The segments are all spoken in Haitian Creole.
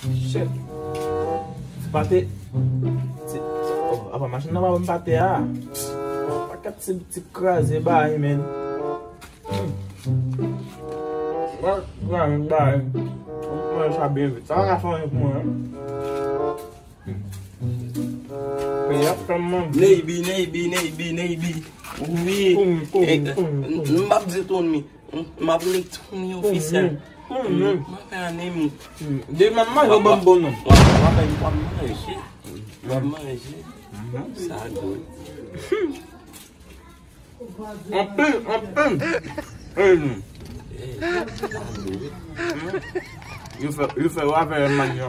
Shit. Pâté. Apa machin nan pa pâté a. Paket ti krasé bay men. Bay. Moi ça bien vite. Ça va faire pour moi. Neybi. Oui. Mbap di ton mi. Mbap lek ton mi ofisyen. Mbap fè an emi. De maman yo bon non. Mbap manje. Sa go. You fè wap fè man yo.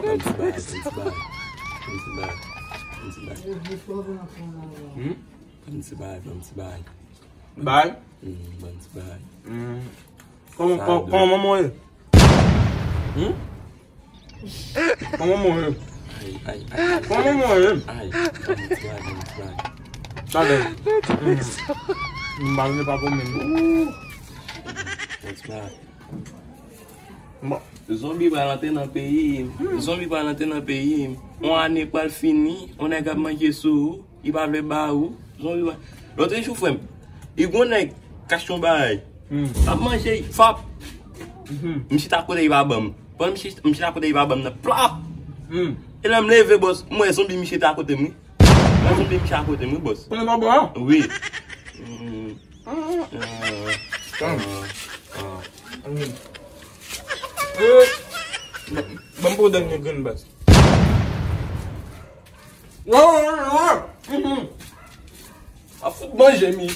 Bay? Comment mourir? Comment mourir? Comment mourir? Tade. Mbal ne pa pou men. Bon. Zombie pa rentre nan peyi. On ane pal fini, on a gap manje sou, il pa vle ba ou. Zombie pa. L'autre chou frem. Il gonne kachon bay. A manje fap. M'si ta kote il va bam. Pas m'si ta kote il va bam na plap. Et là me leve boss, moi zombie m'si ta kote mi. Zombie m'si ta kote mi boss. On est pas bon? Oui. Ban pou den yon gun bas. A fout manje mi.